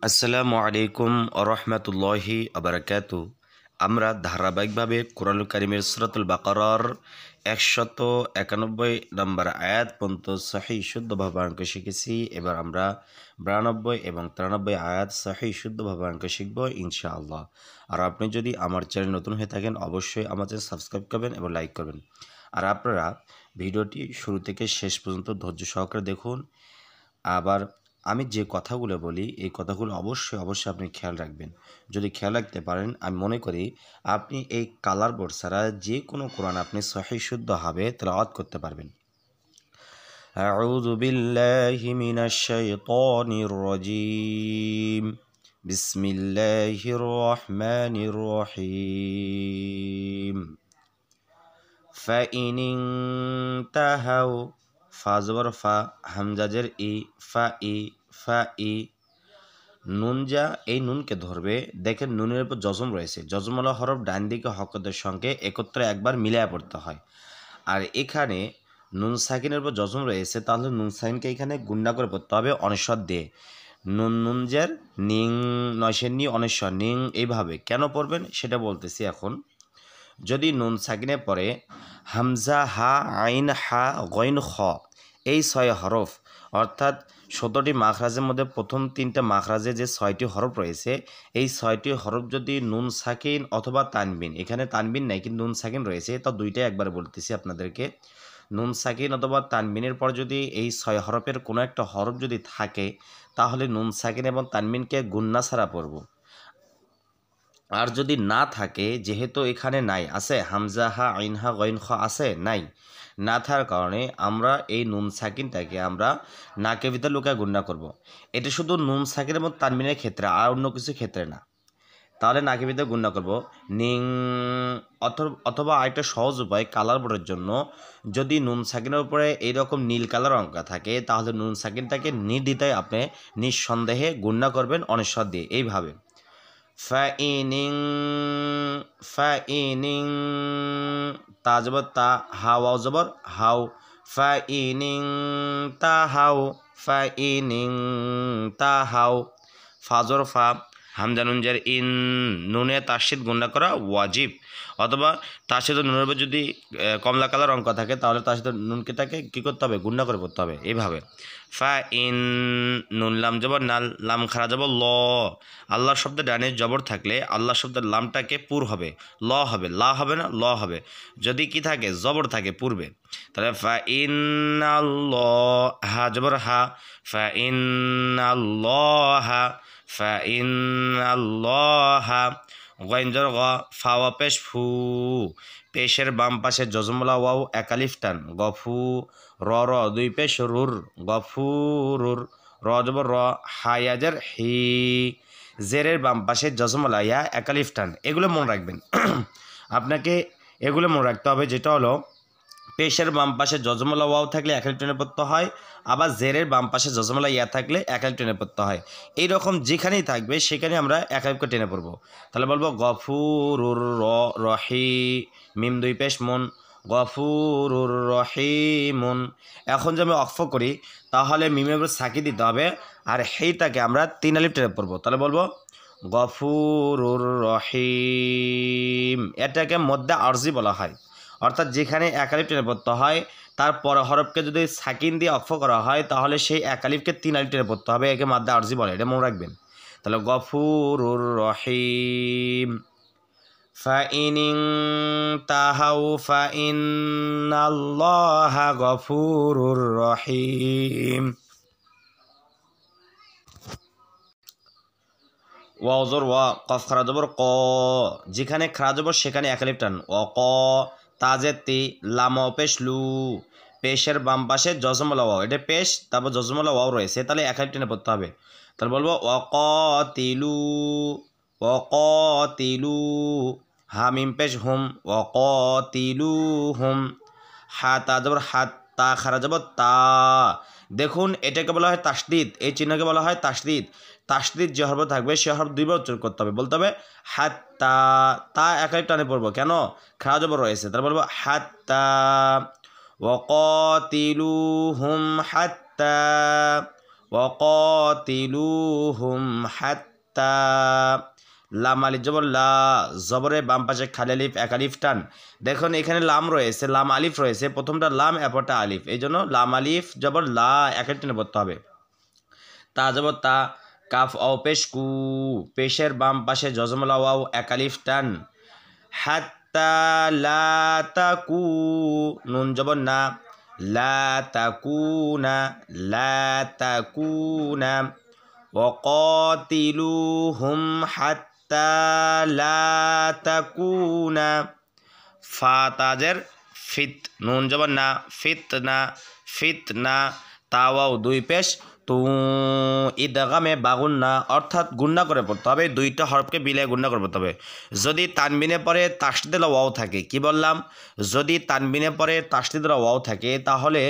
আসসালামু আলাইকুম আরহামতুল্লাহি আবরাকাতু। আমরা ধারাবাহিকভাবে কোরআনুল কারীমের সূরাতুল বাকারার 191 নম্বর আয়াত পর্যন্ত সহিহ শুদ্ধভাবে অঙ্ক শিখেছি। এবার আমরা 92 এবং 93 আয়াত সহিহ শুদ্ধভাবে অঙ্ক শিখব ইনশাআল্লাহ। আর আপনি যদি আমার চ্যানেল নতুন হয়ে থাকেন অবশ্যই আমাদের সাবস্ক্রাইব করবেন এবং লাইক করবেন। আর আপনারা ভিডিওটি শুরু থেকে শেষ পর্যন্ত ধৈর্য সহকারে দেখুন। আবার আমি যে কথাগুলো বলি এই কথাগুলো অবশ্যই আপনি খেয়াল রাখবেন। যদি খেয়াল রাখতে পারেন আমি মনে করি আপনি এই কালার বোর্ড ছাড়া যে কোনো কোরআন আপনি সহিহ শুদ্ধভাবে তেলাওয়াত করতে পারবেন। আউযু বিল্লাহি মিনাশ শাইতানির রাজীম। বিসমিল্লাহির রহমানির রহিম। فإن انتهوا ফা জবর ফা হামজাজের ই ফা ই ফা ই নুন যা এই নুনকে ধরবে। দেখেন নুনের উপর জজম রয়েছে, জজমওয়ালা হরফ ডান দিকে হরকতের সঙ্গে একত্রে একবার মিলায়া পড়তে হয়। আর এখানে নুন সাকিনের উপর জজম রয়েছে, তাহলে নুন সাকিনকে এখানে গুণনা করে পড়তে হবে অনস্বর দিয়ে। নুন নুনজের নিং নয়সের নি অনস্বর নিং, এইভাবে কেন পড়বেন সেটা বলতেছি এখন। যদি নুন সাকিনে পড়ে হামজা হা আইন হা গইন খ, এই 6 হরফ অর্থাৎ 17টি মাখরাজের মধ্যে প্রথম 3টে মাখরাজে যে 6টি হরফ রয়েছে এই 6টি হরফ যদি নুন সাকিন অথবা তানবিন, এখানে তানবিন নাই কিন্তু নুন সাকিন রয়েছে, তো দুইটাই একবার বলতেছি আপনাদেরকে। নুন সাকিন অথবা তানবিনের পর যদি এই 6 হরফের কোনো একটা হরফ যদি থাকে তাহলে নুন সাকিন এবং তানবিনকে গুন্না ছাড়া পড়ব। আর যদি না থাকে, যেহেতু এখানে নাই আছে হামজা হা আইন হা গইন খ আছে নাই, না থাকার কারণে আমরা এই নুন সাকিনটাকে আমরা নাকের ভিতরে লুকায় গুণনা করব। এটা শুধু নুন সাকিন এবং তানবিনের ক্ষেত্রে, আর অন্য কিছু ক্ষেত্রে না। তাহলে নাকের ভিতরে গুণনা করব নিং। অথবা আরেকটা সহজ উপায় কালার বোর্ডের জন্য, যদি নুন সাকিনের উপরে এইরকম নীল কালার অঙ্ক থাকে তাহলে নুন সাকিনটাকে নির্দ্বিধায় আপনি নিঃসন্দেহে গুণনা করবেন অনস্বর দিয়ে এইভাবে। ফাইনিং তা জবর তা, হাওয়াও জবর হাও। ফাইনিং তা হাও, ফাইনিং তা হাও। ফাজর ফা হামজা নুনজের ইন, নুনে তাসিদ গুণা করা ওয়াজিব। অথবা তার সাথে নুনের উপর যদি কমলা কালার অঙ্ক থাকে তাহলে তার সাথে নুনকে তাকে কী করতে হবে, গুণা করে পড়তে হবে এইভাবে। ফা ইন নুন লাম জবর নাল, লাম খারা জবর ল। আল্লাহ শব্দের ডানে জবর থাকলে আল্লাহ শব্দের লামটাকে পুর হবে, ল হবে, লা হবে না ল হবে। যদি কি থাকে জবর থাকে পূর্বে, তাহলে ফা ইন হা জবর হা, ফা ইন হা, ফা ইন হা গইন জর গ, ফাওয়া পেশ ফু, পেশের বাম পাশে জজমলা ওয়াও একালিফ টান, গফু। র র দুই পেশ রুর, গফুরুর। র জবর র, হায়াজের হি, জেরের বাম পাশে জজমলা ইয়া একালিফ টান। এগুলো মনে রাখবেন আপনাকে, এগুলো মনে রাখতে হবে। যেটা হলো পেশের বাম পাশে জজমলা ওয়াও থাকলে একালিফ টেনে পড়তে হয়, আবার জেরের বাম পাশে জজমলা ইয়া থাকলে একালিফ টেনে পড়তে হয়। এইরকম যেখানেই থাকবে সেখানে আমরা একালিফকে টেনে পড়বো। তাহলে বলবো গফুরুর রহি, মিম দুই পেশ মুন, গফুরুর রহিমুন। এখন যদি আমি অক্ফ করি তাহলে মিমের উপর সাকি দিতে হবে, আর হেইটাকে আমরা 3 আলিফ টেনে পড়বো। তাহলে বলবো গফুরুর রহিম। এটাকে মধ্যে আরজি বলা হয়, অর্থাৎ যেখানে একালিফ টেনে পড়তে হয় তার পর হরফকে যদি সাকিন দিয়ে অক্ফ করা হয় তাহলে সেই একালিফকে 3 আলিফ টেনে পড়তে হবে, একে মাদ্দা আরজি বলে, এটা মনে রাখবেন। তাহলে গফুরুর রহিম। ফাইনিং তাহাউ ফাইন্নাল্লাহা গফুরুর রহিম। ওয়াও জবর ওয়া, কফ খারা জবর ক, যেখানে খারা জবর সেখানে একালিফ টান, ও ক। তাজে তি, লাম পেশ লু, পেশের বাম পাশে জজমলা ওয়াও, এটা পেশ তারপর জজমলা ওয়াও রয়েছে, তাহলে একালিফ টেনে পড়তে হবে। তাহলে বলবো ওয়াকাতিলু, ওয়াকাতিলু। হামিম পেশ হুম, ওয়াকাতিলু হুম। হা তা জবর হাত, তা খারা জবর তা। দেখুন এটাকে বলা হয় তাসদিদ, এই চিহ্নকে বলা হয় তাসদিদ। তাসদিদ যে হরফ থাকবে সে হরফ দুইবার উচ্চারণ করতে হবে, বলতে হবে হাত্তা। তা একাই টানে পড়বো, কেন খারা জবর রয়েছে, তাহলে বলবো হাত্তা। ওয়াকাতিলুহুম হাত্তা, ওয়াকাতিলুহুম হাত্তা লাম আলিফ জবর লা জবরে বাম পাশে খালি আলিফ এক আলিফ টান। দেখুন এখানে লাম রয়েছে, লাম আলিফ রয়েছে, প্রথমটা লাম এরপরটা আলিফ, এই জন্য লাম আলিফ জবর লা এক টেনে পড়তে হবে। তা জবর তা কাফ অ পেশ কু পেশের বাম পাশে জজমলা ওয়াও এক আলিফ টান। হাত্তা লা তাকু নুন জবর না লা তাকুনা লা তাকুনা ওয়াকাতিলুহুম হাত্তা লা তাকুনা ফা তাজের ফিত নুন জবর না ফিতনা ফিতনা তাওয়াও দুই পেশ তু ইদগামে বাগুন্না অর্থাৎ গুন্না করে পড়তে হবে, দুইটা হরফকে বিলে গুন্না করে পড়তে হবে। যদি তানবিনে পরে তাসদিদ ওয়াও থাকে, কি বললাম, যদি তানবিনে পরে তাসদিদ ওয়াও থাকে তাহলে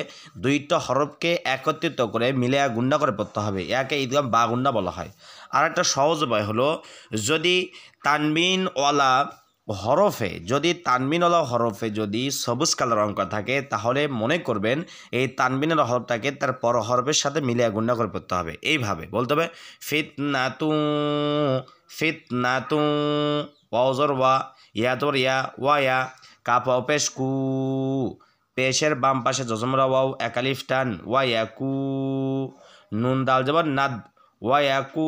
দুইটা হরফকে একত্রিত করে মিলে গুন্না করে পড়তে হবে, একে ইদগাম বাগুন্না বলা হয়। আর একটা সহজ উপায় হলো, যদি তানবিনওয়ালা হরফে যদি তানবিনওয়ালা হরফে যদি সবুজ কালার অঙ্ক থাকে তাহলে মনে করবেন এই তানবিনের হরফটাকে তার পর হরফের সাথে মিলিয়ে গুণা করে পড়তে হবে। এইভাবে বলতে হবে ফিতনাতু ফিতনাতু ওয়াজর ওয়া ইয়াতর ইয়া ওয়া কাফ পেশ কু পেশের বাম পাশে জজমরা ওয়াও এক আলিফ টান ওয়ায়াকু নুন দাল জবর নাদ ওয়ায়াকু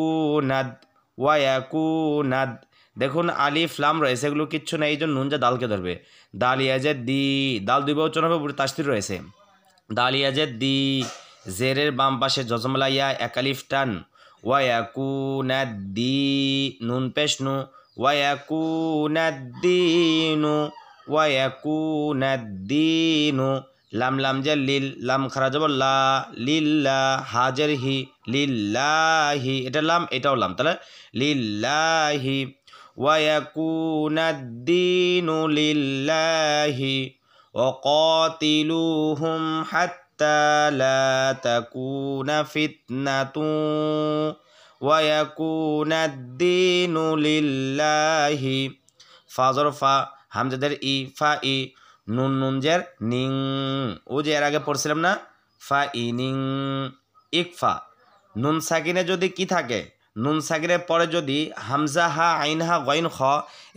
নাদ। দেখুন আলিফ লাম রয়েছে, এগুলো কিচ্ছু নেই, এই জন্য নুন যা দালকে ধরবে। দাল ইয়াজের দি দাল দুই বচন হবে, উপরে তাসদিদ রয়েছে। দাল ইয়াজের দি জেরের বাম পাশে জজমলা ইয়া এক আলিফ টান ওয়ায়াকুনাদ্দি নুন পেশ নু ওয়ায়াকুনাদ্দিনু ওয়ায়াকুনাদ্দিনু লাম লাম জের লিল লাম খারা জবর লা লিল্লা হাজের হি লিল্লাহি, এটা লাম এটাও লাম, তাহলে লিল্লাহি ওয়ায়াকুনাদ্দিনু লিল্লাহি ওয়াকাতিলুহুম হাত্তা লা তাকুনা ফিতনাতু ওয়ায়াকুনাদ্দিনু লিল্লাহি ফাজর ফা হামজাদের ই ফা ই নুন নুন জের নিং ও যে এর আগে পড়ছিলাম না ফা ই নিং ইকফা নুন সাকিনে যদি কি থাকে, নুন সাকিনের পরে যদি হামজা হা আইন হা গইন খ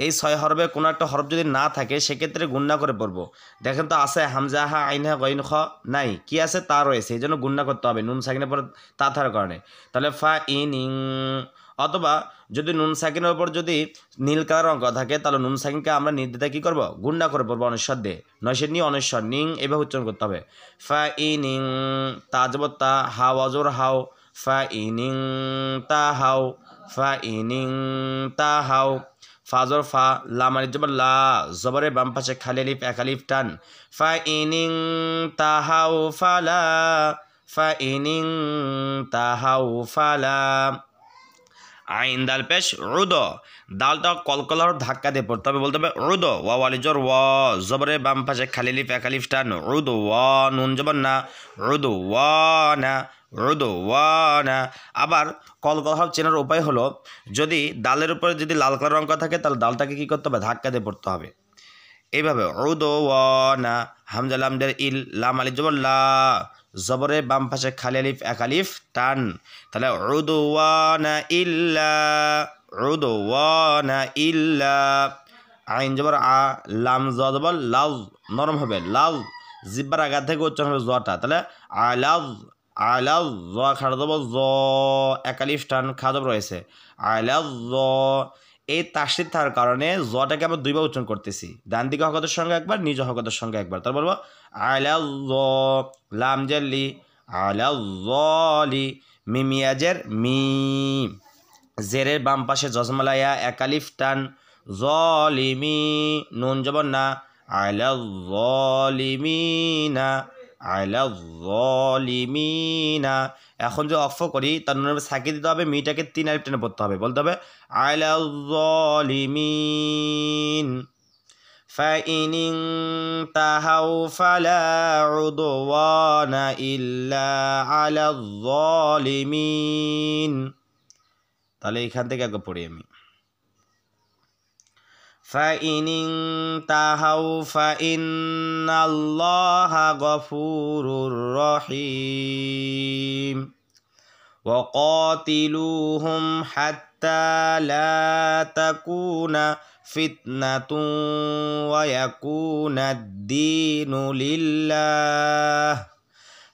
এই ছয় হরফে কোনো একটা হরফ যদি না থাকে সেক্ষেত্রে গুন্না করে পড়বো। দেখেন তো আছে হামজা হা আইন হা গইন খ নাই, কি আছে তা রয়েছে, এই জন্য গুন্না করতে হবে নুন সাকিনের পরে তা থাকার কারণে। তাহলে ফা ইনিং, অথবা যদি নুন সাকিনের ওপর যদি নীল কালার অঙ্ক থাকে তাহলে নুন সাকিনকে আমরা নির্দিতে কী করবো, গুন্না করে পড়বো অনেশ্বর দিয়ে, নয়সের নিয়ে অনেশ্বর নিং এভাবে উচ্চারণ করতে হবে। ফা ইনিং তাজব তা হাও অজর হাও ফা ইনিং তাহাও ফা ইনিং তাহাও ফাজর ফা লামারি জবর লা জবরে বাম পাশে খালি আলিফ এক আলিফ টান ফা ইনিং তাহাও ফালা ফা ইনিং তাহাও ফালা আইন দাল পেশ রুদ দালটা কলকলার ধাক্কা দিয়ে পড়তে হবে, বলতে হবে রুদ ওয়া ওয়ালিজর ওয়া জবরে বাম পাশে খালি আলিফ এক আলিফ টান রুদ ওয়া নুন জবর না রুদ ওয়ানা রুদ ওয়ানা। আবার কলকলার চেনার উপায় হলো, যদি ডালের উপরে যদি লাল কালার অঙ্ক থাকে তাহলে ডালটাকে কী করতে হবে, ধাক্কা দিয়ে পড়তে হবে। এইভাবে রুদ ওয়ানা হামজা লামদের ইল লাম আলিফ জবর লা জবরে বাম পাশে খালি আলিফ এক আলিফ টান, তাহলে উদওয়ানা ইল্লা উদওয়ানা ইল্লা আইন জবর আ লাম জ জবর লাউ নরম হবে, লাউ জিব্বার আঘাত থেকে উচ্চারণ হবে জটা, তাহলে আলাউ আলাউ জ খাড়া জবর জ এক আলিফ টান খা জবর রয়েছে আলাউ জ। এই তাসদিদ থাকার কারণে জটাকে আমরা দুইবার উচ্চারণ করতেছি, ডান দিকে হকতের সঙ্গে একবার, নিজ হকতের সঙ্গে একবার, তারপর বলবো আলাউ জ লাম জাল্লি আলাউ জলি মিমিয়াজের মি জেরের বাম পাশে জজমালায়া এক আলিফ টান জলিমি নুন জবর না আলাউ জলিমিনা আলাউ জলিমিনা। এখন যে অক্ষ করি তার নুনের সাকি দিতে হবে, মিটাকে তিন আলিফ টেনে পড়তে হবে, বলতে হবে আলাউ জলিমিন فإن انتهوا فلا عدوان إلا على الظالمين। তাহলে এখান থেকে আগে পড়ি আমি فإن انتهوا فإن الله غفور رحيم وقاتلوهم حتى لا تكون فتنة ويكون الدين لله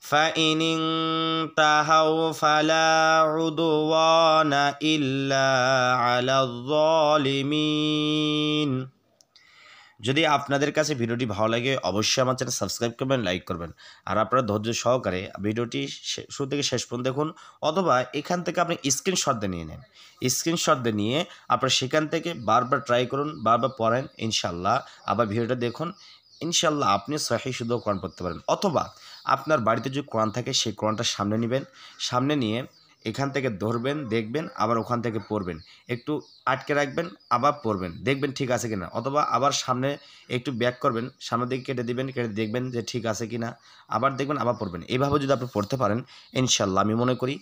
فإن انتهوا فلا عدوان إلا على الظالمين। যদি আপনাদের কাছে ভিডিওটি ভালো লাগে অবশ্যই আমার চ্যানেল সাবস্ক্রাইব করবেন, লাইক করবেন। আর আপনারা ধৈর্য সহকারে ভিডিওটি শুরু থেকে শেষ পর্যন্ত দেখুন, অথবা এখান থেকে আপনি স্ক্রিনশট দিয়ে নিয়ে নেন। স্ক্রিনশট দিয়ে নিয়ে আপনারা সেখান থেকে বারবার ট্রাই করুন, বারবার পড়েন, ইনশাল্লাহ আবার ভিডিওটা দেখুন, ইনশাল্লাহ আপনি সহিহ শুদ্ধ কোরআন পড়তে পারেন। অথবা আপনার বাড়িতে যদি কোরআন থাকে সেই কোরআনটা সামনে নেবেন, সামনে নিয়ে এখান থেকে ধরবেন, দেখবেন, আবার ওখান থেকে পড়বেন, একটু আটকে রাখবেন, আবার পড়বেন, দেখবেন ঠিক আছে কিনা, অথবা আবার সামনে একটু ব্যাক করবেন, সামনের দিকে কেটে দিবেন, কেটে দেখবেন যে ঠিক আছে কিনা, আবার দেখবেন, আবার পড়বেন। এইভাবে যদি আপনি পড়তে পারেন ইনশাল্লাহ আমি মনে করি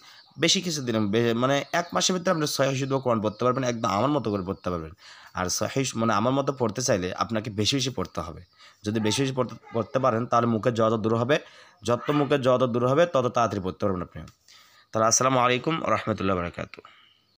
বেশি কিছু দিন মানে 1 মাসের ভিতরে আপনি সহিহ শুদ্ধ কোরআন পড়তে পারবেন, একদম আমার মতো করে পড়তে পারবেন। আর সহিহ মানে আমার মতো পড়তে চাইলে আপনাকে বেশি বেশি পড়তে হবে। যদি বেশি বেশি পড়তে পারেন তাহলে মুখের যত দূর হবে, যত মুখের যত দূর হবে তত তাড়াতাড়ি পড়তে পারবেন আপনি। তাহলে আসসালামু আলাইকুম ওয়া রাহমাতুল্লাহি ওয়া বারাকাতুহু।